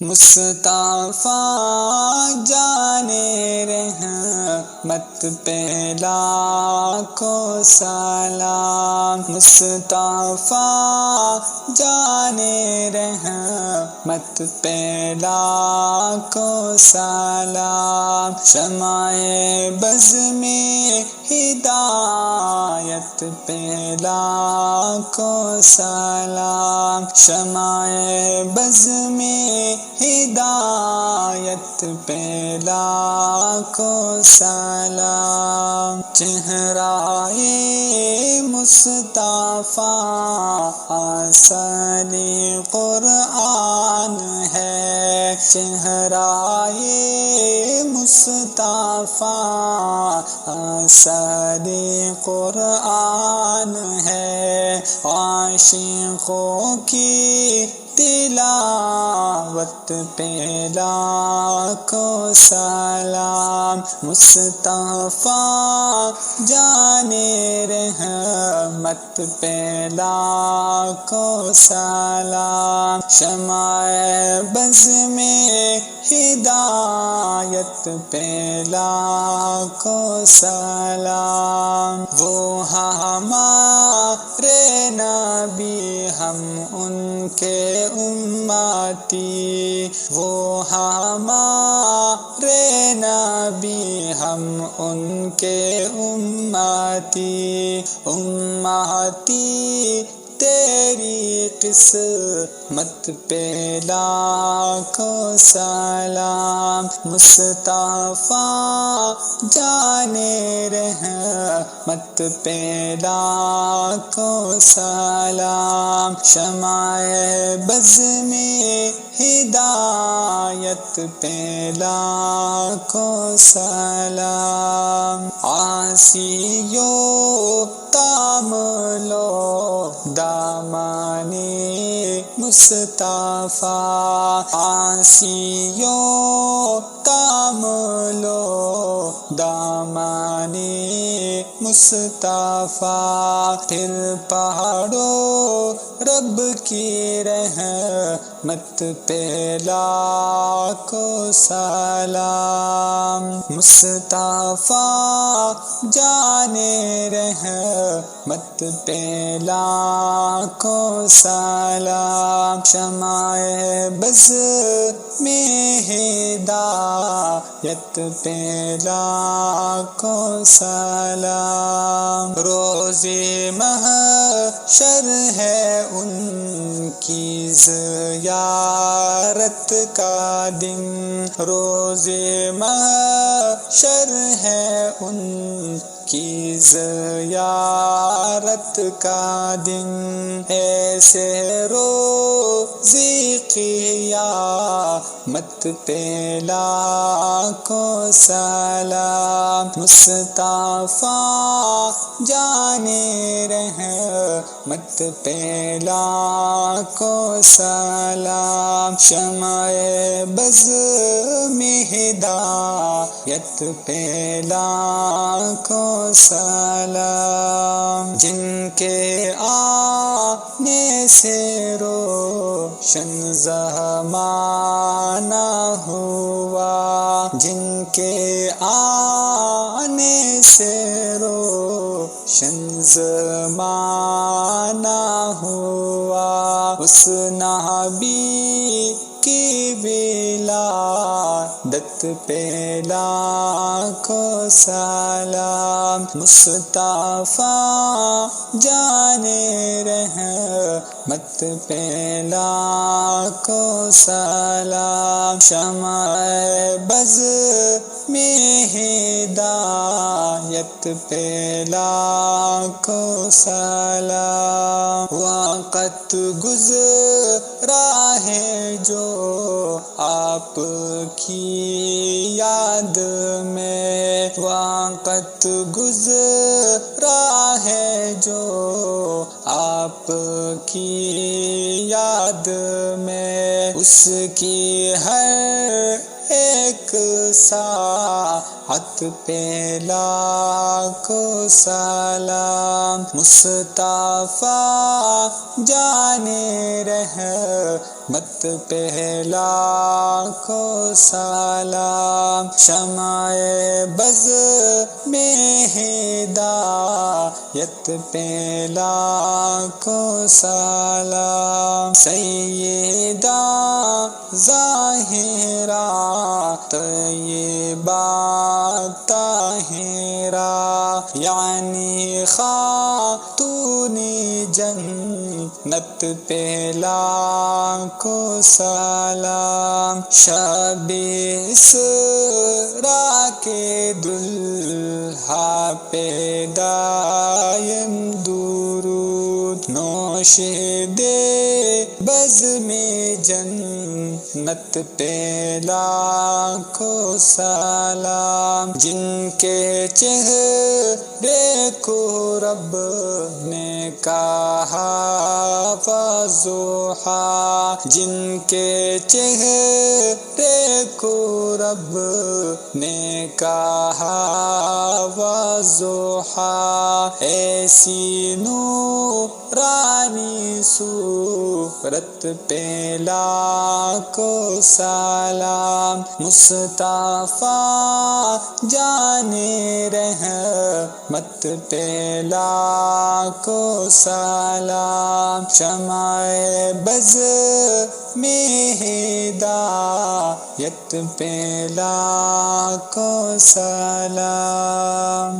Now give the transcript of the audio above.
مصطفیٰ جانے رحمت پہ لاکھوں سلام، مصطفیٰ جانے رحمت پہ لاکھوں سلام، شمع بز میں ہدایت پہ لاکھوں سلام، شمع بز میں ہدایت پہ لاکھوں سلام، چہرائے مصطفیٰ اصل قرآن ہے، چہرائے مصطفیٰ اصل قرآن ہے، عاشقوں کی تلاوت پہ لاکھوں سلام، مصطفیٰ جانے رحمت پہ لاکھوں سلام، شمع بز میں ہدایت پہ لاکھوں سلام، وہ ہمارے نبی ہم ان کے امتی، وہ ہمارے نبی ہم ان کے امتی، امتی تیری قسمت پہ لاکھوں سلام، مصطفیٰ جانے رحمت پہ لاکھوں سلام، شمع بز میں ہدایت پہ لاکھوں سلام، عاصیوں تام لو دامن مصطفیٰ، عاصیوں تام لو دامن مصطفیٰ، پھر پہاڑو رب کی رحمت پہ لاکھوں سلام، مصطفیٰ جانے رحمت پہ لاکھوں سلام، شمع بز میں ہدایت پہ لاکھوں سلام، روز محشر ہے ان کی زیارت کا دن، روز محشر ہے ان کی زیارت کا دن، ایسے روزی قیامت پہ لاکھوں سلام، مصطفیٰ جانے رحمت پہ لاکھوں سلام، شمع بز میں ہدایت پہ لاکھوں سلام، جن کے آنے سے روشن زمانہ ہوا، جن کے آنے سے روشن زمانہ ہوا، اس نبی کی ولادت پہ لاکھوں سلام، مصطفیٰ جانے رحمت پہ لاکھوں سلام، شمع بز میں ہدایت پہ لاکھوں سلام، وقت گزرا ہے جو آپ کی یاد میں، وقت گزرا ہے جو آپ کی یاد میں، اس کی ہر ایک ساعت پہ لاکھوں سلام، مصطفیٰ جانے رحمت پہ لاکھوں سلام، شمع بز میں ہدایت پہ لاکھوں سلام، سیدہ ظاہرہ طیبہ طاہرہ یعنی خاتون جنت پہ لاکھوں سلام، شب اسراء کے دلہا پہ دائم درود، نوش دے بزم جنت پہ لاکھوں سلام، جن کے چہرے کو رب نے کہا وضحیٰ، جن کے چہرے کو رب نے کہا وضحیٰ، ایسی نورانی صورت پہ لاکھوں سلام، مصطفیٰ جانے رحمت پہ لاکھوں سلام، شمع بز میں ہدایت پہ لاکھوں سلام۔